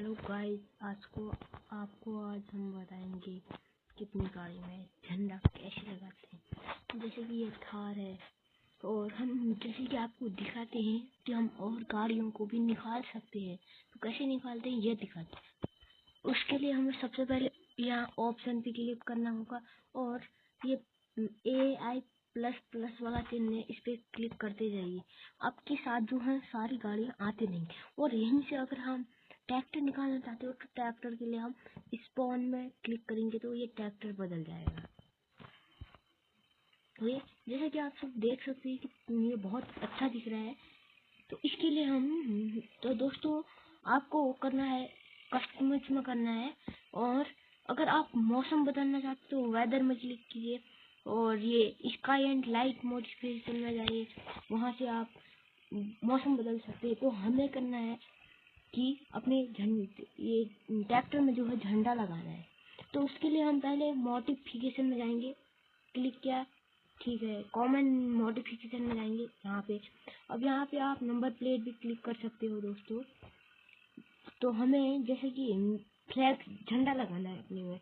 Hello guys, आपको आज हम बताएंगे कितनी गाड़ी में झंडा कैसे लगाते हैं। जैसे कि ये थार है और हम जैसे कि आपको दिखाते हैं कि हम और गाड़ियों को भी निकाल सकते हैं। तो कैसे निकालते हैं ये दिखाते हैं। उसके लिए हमें सबसे पहले यहाँ ऑप्शन पे क्लिक करना होगा और ये AI++ वाला चिन्ह है, इस पे क्लिक करते जाइए। आपके साथ जो है सारी गाड़ियाँ आती रहेंगी और यहीं से अगर हम ट्रैक्टर निकालना चाहते हो तो ट्रैक्टर के लिए हम स्पॉन में क्लिक करेंगे तो ये ट्रैक्टर बदल जाएगा। तो ये जैसे कि आप सब देख सकते हैं कि ये बहुत अच्छा दिख रहा है। तो इसके लिए हम तो दोस्तों आपको करना है कस्टमाइज में करना है। और अगर आप मौसम बदलना चाहते हो वेदर में क्लिक कीजिए और ये स्काई एंड लाइट मॉडिफिकेशन में जाइए, वहाँ से आप मौसम बदल सकते हैं। तो हमें करना है कि अपने ये ट्रैक्टर में जो है झंडा लगाना है। तो उसके लिए हम पहले मॉडिफिकेशन में जाएंगे, क्लिक किया, ठीक है, कॉमन मॉडिफिकेशन में जाएंगे यहाँ पे। अब यहाँ पे आप नंबर प्लेट भी क्लिक कर सकते हो दोस्तों। तो हमें जैसे कि फ्लैग झंडा लगाना है अपने में,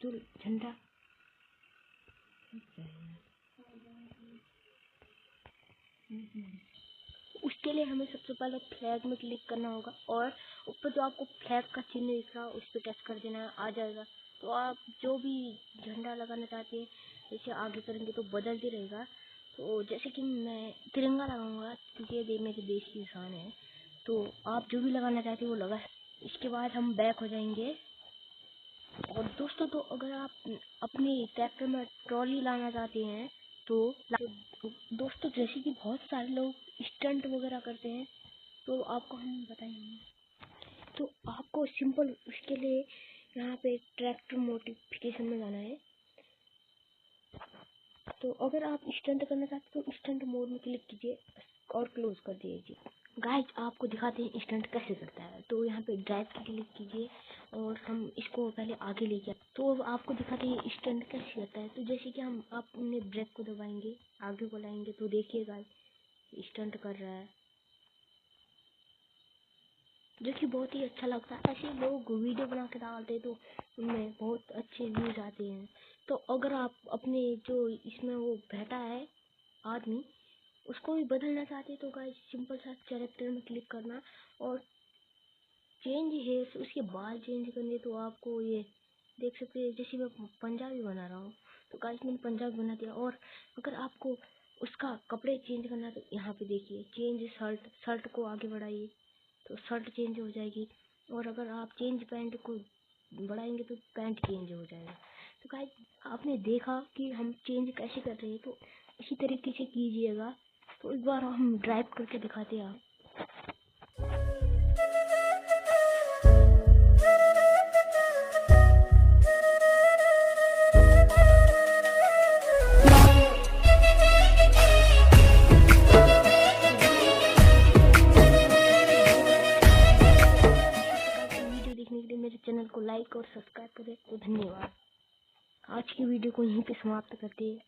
तो झंडा उसके लिए हमें सबसे पहले फ्लैग में क्लिक करना होगा और ऊपर जो आपको फ्लैग का चिन्ह दिख रहा है उस पर टच कर देना है, आ जाएगा। तो आप जो भी झंडा लगाना चाहते हैं जैसे आगे करेंगे तो बदलते रहेगा। तो जैसे कि मैं तिरंगा लगाऊंगा क्योंकि ये मेरे देश की शान है। तो आप जो भी लगाना चाहते हैं वो लगा। इसके बाद हम बैक हो जाएंगे। और दोस्तों तो अगर आप अपने ट्रैक्टर में ट्रॉली लाना चाहते हैं तो दोस्तों जैसे कि बहुत सारे लोग स्टंट वगैरह करते हैं तो आपको हम बताएंगे। तो आपको सिंपल उसके लिए यहाँ पे ट्रैक्टर मॉडिफिकेशन में जाना है। तो अगर आप स्टंट करना चाहते हो तो स्टंट मोड में क्लिक कीजिए और क्लोज कर दीजिए। गाइस आपको दिखाते हैं स्टंट कैसे करता है। तो यहाँ पे ड्राइव पे क्लिक कीजिए और हम इसको पहले आगे लेके तो आपको दिखाते हैं स्टंट कैसे करता है। तो जैसे कि हम अपने ब्रेक को दबाएंगे, आगे को लाएंगे, तो देखिए गाइस स्टंट कर रहा है जो कि बहुत ही अच्छा लगता है। ऐसे लोग वीडियो बना के डालते हैं तो उनमें बहुत अच्छे व्यूज आते हैं। तो अगर आप अपने जो इसमें वो बैठा है आदमी उसको भी बदलना चाहते हैं तो गाइस सिंपल सा कैरेक्टर में क्लिक करना और चेंज है उसके बाल चेंज करने। तो आपको ये देख सकते हैं जैसे मैं पंजाबी बना रहा हूँ तो गाइस मैंने पंजाबी बना दिया। और अगर आपको उसका कपड़े चेंज करना तो यहाँ पे देखिए चेंज शर्ट को आगे बढ़ाइए तो शर्ट चेंज हो जाएगी। और अगर आप चेंज पैंट को बढ़ाएंगे तो पैंट चेंज हो जाएगा। तो गाइस आपने देखा कि हम चेंज कैसे कर रहे हैं, तो इसी तरीके से कीजिएगा। तो एक बार हम ड्राइव करके दिखाते हैं आप। वीडियो देखने के लिए मेरे चैनल को लाइक और सब्सक्राइब करें। तो धन्यवाद। आज की वीडियो को यहीं पे समाप्त करते हैं।